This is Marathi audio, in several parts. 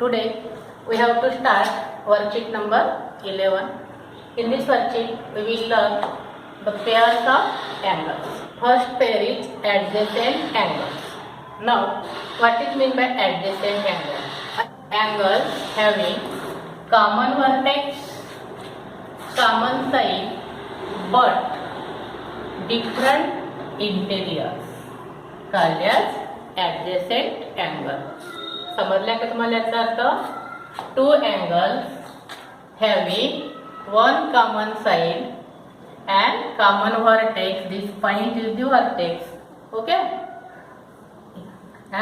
Today we have to start worksheet number 11. In this worksheet we will learn the pairs of angles. First pair is adjacent angles. Now what is meant by adjacent angle? Angle having common vertex, common side but different interiors called as adjacent angle. समजल्या का तुम्हाला याचा अर्थ? Two angles having one common side and common vertex. This point is the vertex. Okay?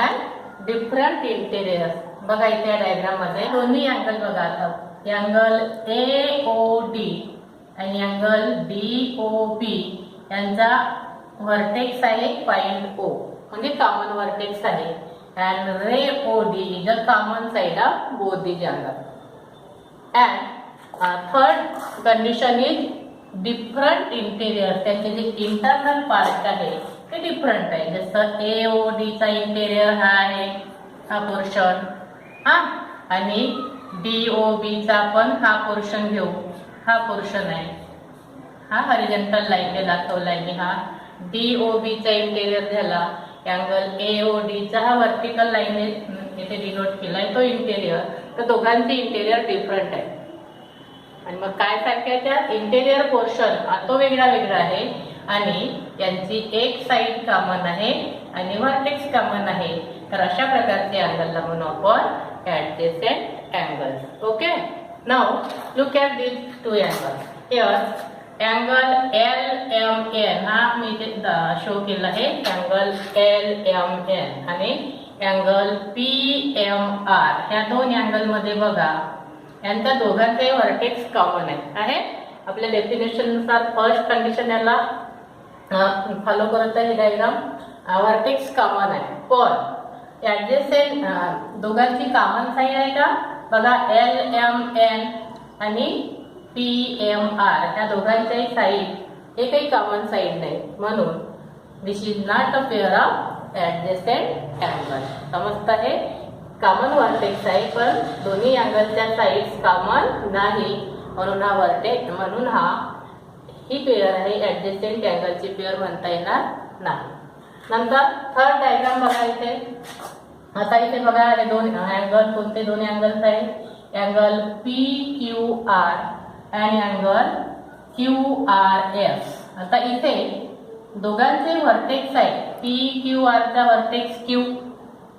And different interiors. बघा इथे डायग्राम मध्ये दोन्ही अँगल बघा आता. अँगल AOD आणि अँगल DOB यांचा वर्टेक्स आहे पॉइंट O म्हणजे कॉमन वर्टेक्स आहे. And ray OD is the common side of both these angles. And third condition is different interior. त्याचे जे इंटरनल पार्ट आहे ते डिफरंट आहे. जसं AOD चा इंटेरियर हा आहे हा पोर्शन आणि DOB चा पण हा पोर्शन घेऊ. हा पोर्शन आहे हा हॉरिझॉन्टल लाईनने दाखवलाय मी. हा DOB चा इंटेरियर झाला. अँगल AOD चा हा वर्टिकल लाईन इथे डिनोट केलाय तो इंटेरियर. तर दोघांचे इंटेरियर डिफरंट आहे. आणि मग काय सारखे आहे त्या इंटेरियर पोर्शन तो वेगळा वेगळा आहे आणि यांची एक साइड कॉमन आहे आणि वर्टेक्स कॉमन आहे. तर अशा प्रकारचे अँगलला म्हणू आपण adjacent angles. Okay, now look at this two angles. Here angle LMN हा मी शो केला आहे. अँगल LMN आणि अँगल PMR ह्या दोन अँगल मध्ये बघा यांचा दोघांचे वर्टेक्स कॉमन आहे. आपल्या डेफिनेशन नुसार फर्स्ट कंडिशन याला फॉलो करत आहे. डायग्राम वर्टेक्स कॉमन आहे पण ऍडजेसेंट दोघांची कॉमन साईड आहे का बघा. LMN आणि PMR ह्या दोघांच्याही साईड एकही कॉमन साईड नाही म्हणून this is not a pair of adjacent angle. समजत आहे? कॉमन वर्टेक्स आहे पण दोन्ही अँगलच्या साईड्स कॉमन नाही म्हणून हा वर्टेक्स म्हणून ही पेअर आहे. ऍडजेसेंट अँगलची पेअर म्हणता येणार नाही. नंतर थर्ड डायग्राम बघा इथे. आता इथे बघा हे दोन अँगल कोणते दोन्ही अँगल्स आहेत. अँगल PQR आणि अँगल QRS. आता इथे दोघांचे वर्टेक्स आहे. PQR चा वर्टेक्स Q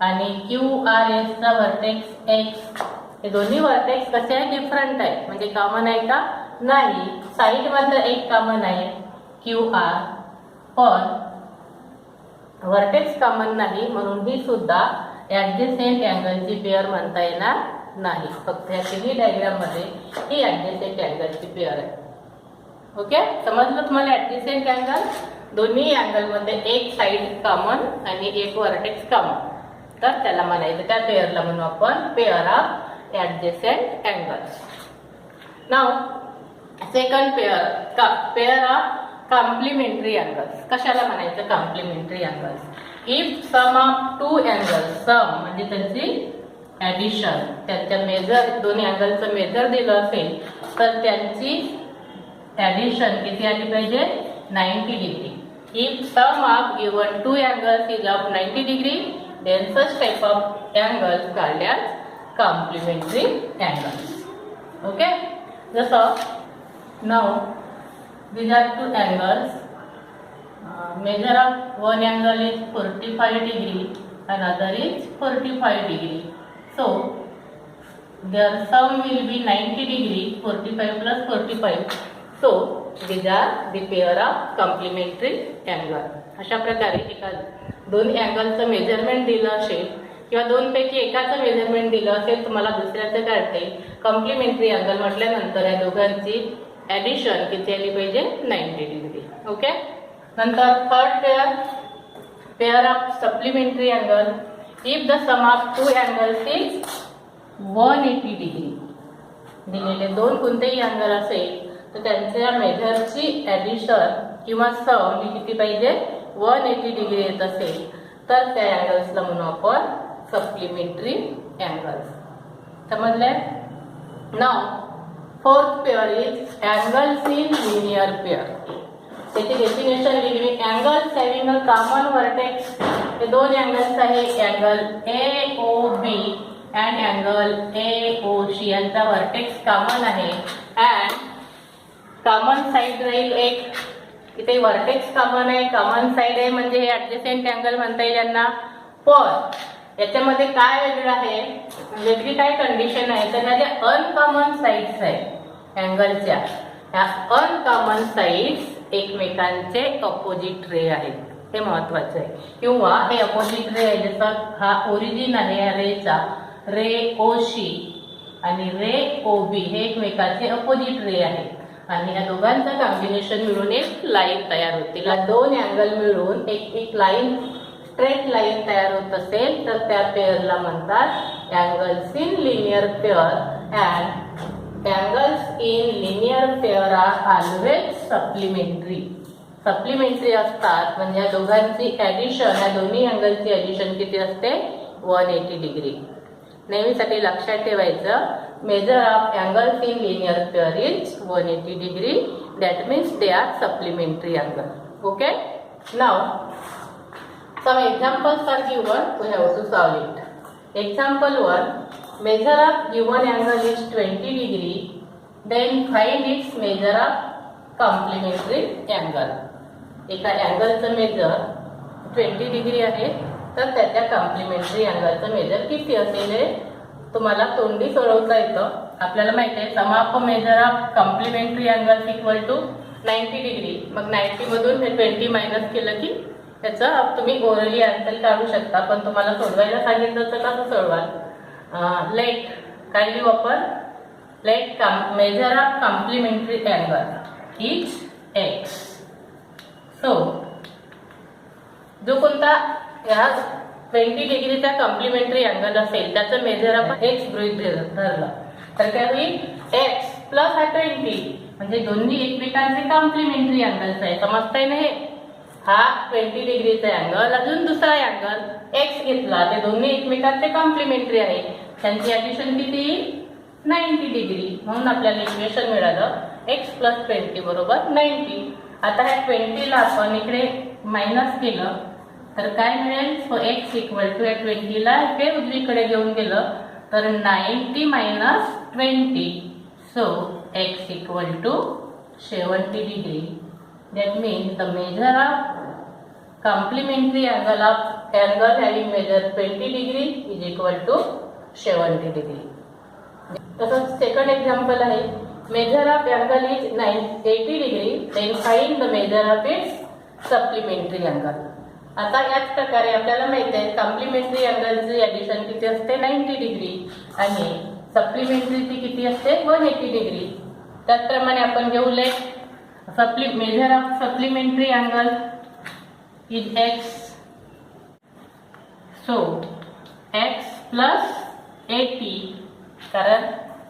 आणि QRS चा वर्टेक्स X. हे दोन्ही वर्टेक्स कसे आहे डिफरंट आहे म्हणजे कॉमन आहे का नाही. साइड मात्र एक कॉमन आहे QR पण वर्टेक्स कॉमन नाही म्हणून ही सुद्धा ऍडजेसेंट अँगलची पेअर म्हणता येणार नाही. फक्त या तिन्ही डायग्राम मध्ये ही ऍडजेसेंट अँगलची पेअर आहे. ओके, समजलं तुम्हाला? ऍडजेसेंट अँगल दोन्ही अँगल मध्ये एक साइड कॉमन आणि एक वर्टेक्स कॉमन तर त्याला म्हणायचं त्या पेअरला म्हणू आपण pair of adjacent angles. Now second pair of complementary angles. कशाला म्हणायचं complementary angles? If sum of two angles, sum म्हणजे त्यांची ऍडिशन, त्यांच्या मेजर दोन्ही अँगलचं मेजर दिलं असेल तर त्यांची ऍडिशन किती आली पाहिजे 90 degree. If sum of given two angles is of 90 degree then such type of angles called as complementary angles. Okay, जसं now these are two angles. Measure of one angle is 45 degree, another is 45 degree. So their sum will be 90 degree. 45 plus 45. So these are the pair of complementary angle. अशा प्रकारे एका दोन अँगलचं मेजरमेंट दिलं असेल किंवा दोन पैकी एकाचं मेजरमेंट दिलं असेल तुम्हाला दुसऱ्याचं काढते. कॉम्प्लिमेंटरी अँगल म्हटल्यानंतर या दोघांची ऍडिशन किती आली पाहिजे 90 डिग्री. ओके, नंतर third pair of supplementary angle. If the sum of two angles is 180 degree. दिलेले दोन कोणतेही अँगल असेल तर त्यांच्या मेजरची ऍडिशन किंवा सम ही किती पाहिजे 180 डिग्री येत असेल तर त्या अँगल्सला म्हणू आपण सप्लिमेंटरी अँगल्स. समजले? Now fourth pair is angles in linear pair. त्याची डेफिनेशन लिहिली. Angles having a common vertex. हे दोन अँगल्स आहे, angle AOB and angle AOC यांचा व्हर्टेक्स कॉमन आहे. अँड कॉमन साइड राहील एक. इथे व्हर्टेक्स कॉमन आहे, कॉमन साइड आहे, म्हणजे हे ऍडजसेंट अँगल म्हणता येईल यांना. पण याच्यामध्ये काय वेगळं आहे, वेगळी काय कंडिशन आहे, तर ह्या अनकॉमन साइड्स आहेत अँगलच्या, ह्या अनकॉमन साइड्स एकमेकांचे अपोजिट रे आहेत. हे महत्वाचं आहे. किंवा हे अपोजिट रे आहे, जसं हा ओरिजिन आहे या रेचा, रे OC आणि रे OB हे एकमेकांचे अपोजिट रे आहेत. आणि या दोघांचं कॉम्बिनेशन मिळून एक लाईन तयार होते. या दोन अँगल मिळून एक लाईन, स्ट्रेट लाईन तयार होत असेल तर त्या पेअरला म्हणतात angles in linear pair. And angles in linear pair are always supplementary. Supplementary असतात म्हणजे या दोघांची ऍडिशन, या दोन्ही अँगलची ऍडिशन किती असते? 180 डिग्री. नेहमीसाठी लक्षात ठेवायचं, major of angles in linear pair is 180 degree. That means they are supplementary angle. Okay. Now some examples are given, we have to solve it. Example 1, measure of given angle is 20 degree, then find its measure of complementary angle. एका अँगलचं मेजर 20 डिग्री आहे, तर त्याच्या कॉम्प्लिमेंटरी अँगलचं मेजर किती असेल हे तुम्हाला तोंडी सोडवता येतं. आपल्याला माहिती आहे sum of measure of complementary angle equal to 90 degree. मग 90 मधून हे 20 मायनस केलं की त्याचं तुम्ही ओरली आन्सर काढू शकता. पण तुम्हाला सोडवायला सांगितलं तर कसं सोडवाल? लेट काय लिहू आपण? Let measure of complementary angle is x. So जो कोणता ह्या 20 डिग्रीचा कॉम्प्लिमेंटरी अँगल असेल त्याचं मेजर आपण x गृहीत धरलं तर काय होईल? x प्लस हा 20 म्हणजे दोन्ही एकमेकांचे कॉम्प्लिमेंटरी अँगल्स आहे. समजताय ना? हे हा 20 डिग्रीचा अँगल, अजून दुसरा अँगल x घेतला, ते दोन्ही एकमेकांचे कॉम्प्लिमेंटरी आहे. त्यांची ऍडिशन किती? 90 डिग्री. म्हणून आपल्याला इक्वेशन मिळालं x प्लस 20 बरोबर 90. आता ह्या 20 ला आपण इकडे मायनस केलं तर काय मिळेल? सो x इक्वल टू या 20 ला इकडे उजवीकडे घेऊन गेलं तर 90 minus 20. So x equal to 70 degree. That means the measure of complementary angle of angle having measure 20 degree is equal to 70 degree. तसंच सेकंड एक्झाम्पल आहे, measure of angle is 80 degree, then find the measure of its supplementary angle. आता याच प्रकारे आपल्याला माहिती आहे कॉम्प्लिमेंटरी अँगलची ऍडिशन किती असते? 90 डिग्री आणि सप्लिमेंटरीची किती असते? 180 डिग्री. त्याचप्रमाणे आपण घेऊ late measure of supplementary angle is x. So x plus 80 कारण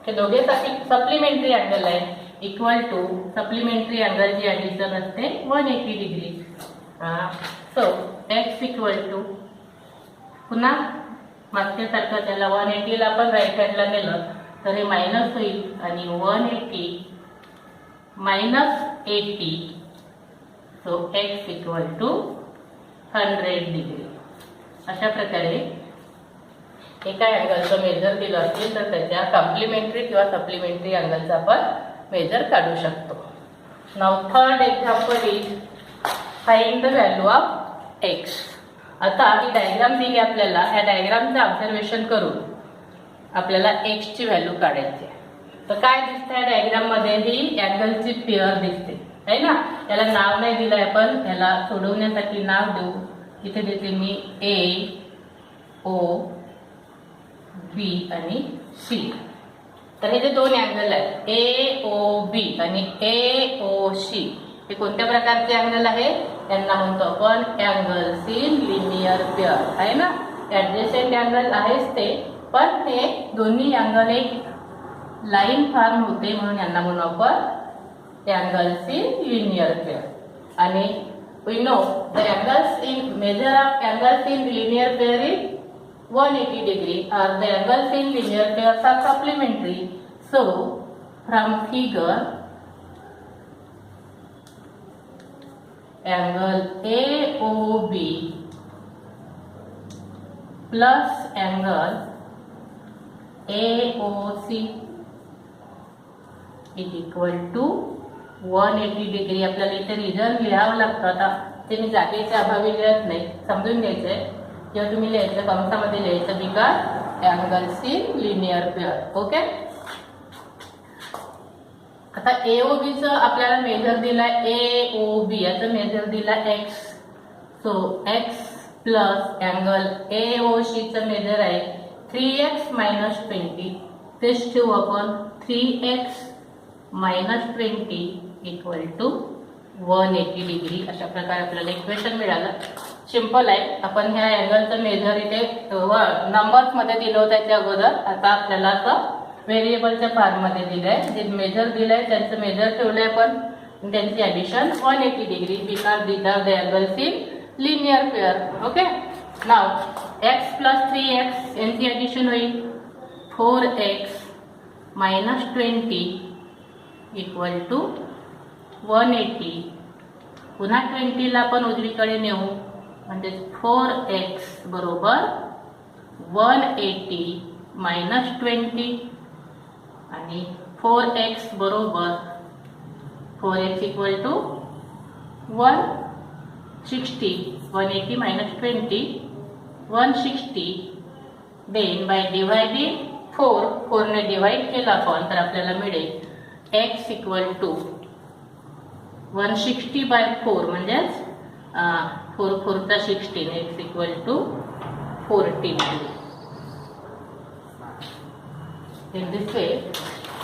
हे दोघे सप्लिमेंटरी अँगल आहे इक्वल टू सप्लिमेंटरी अँगलची ऍडिशन असते 180 degree. So x equal to पुन्हा मागच्यासारखं त्याला 180 ला आपण राईट हँडला नेलं तर हे मायनस होईल आणि 180 minus 80. So x equal to 100 degree. अशा प्रकारे एका अँगलचं मेजर दिलं असेल तर त्याच्या कॉम्प्लिमेंटरी किंवा सप्लिमेंटरी अँगलचं आपण मेजर काढू शकतो. Now third example is find the value of x. आता ही डायग्राम दिली आपल्याला, या डायग्रामचं ऑब्झर्वेशन करून आपल्याला x ची व्हॅल्यू काढायची आहे. तर काय दिसतंय डायग्राम मध्ये? ही अँगलची पेअर दिसते आहे ना. याला नाव नाही दिलंय आपण, याला सोडवण्यासाठी नाव देऊ. इथे देते मी AOB आणि C. तर हे जे दोन अँगल आहेत AOB आणि AOC हे कोणत्या प्रकारचे अँगल आहे? त्यांना म्हणतो आपण अँगल्स इन लिनियर पेअर आहे ना. ऍडजसेंट अँगल आहेच ते, पण हे दोन्ही अँगल एक लाईन फॉर्म होते म्हणून यांना म्हणू आपण अँगल्स इन लिनियर पेअर. आणि we know the angles in measure of angles in linear pair is 180 degree or the angles in linear pairs are supplementary. So from figure, angle AOB plus angle AOC is equal to 180 degree. आपल्याला इथे रिझन लिहावं लागतं. आता ते मी जागेच्या अभावी लिहत नाही, समजून घ्यायचंय. जेव्हा तुम्ही लिहायचं कंसामध्ये लिहायचं because angles in linear pair. Okay. आता AOB चं आपल्याला मेजर दिलाय, AOB याचं मेजर दिलाय x. So x plus angle AOC चं मेजर आहे 3x minus 20. तेच ठेवू आपण 3x minus 20 equal to 180 degree. अशा प्रकारे आपल्याला इक्वेशन मिळालं. सिंपल आहे. आपण ह्या अँगलचं मेजर इथे नंबर्स मध्ये दिलं होतं त्याच्या अगोदर. आता आपल्याला असं व्हेरिएबलच्या फॉर्ममध्ये दिलंय. जे मेजर दिलंय त्यांचं मेजर ठेवलंय आपण, त्यांची addition 180 degree because these are the angles in linear pair. Okay. Now x plus 3x यांची ऍडिशन होईल 4x minus 20 इक्वल टू 180. पुन्हा 20 ला आपण उजवीकडे नेऊ म्हणजे 4x बरोबर 180 minus 20 आणि 4x बरोबर 4x equal to 160. 180 minus 20 160. Then by dividing 4 ने डिवाइड केला आपण तर आपल्याला मिळेल x इक्वल टू 160 बाय 4 म्हणजेच 4 4 चा 16. x equal to 14. In this way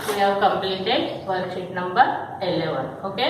we have completed worksheet number 11. Okay.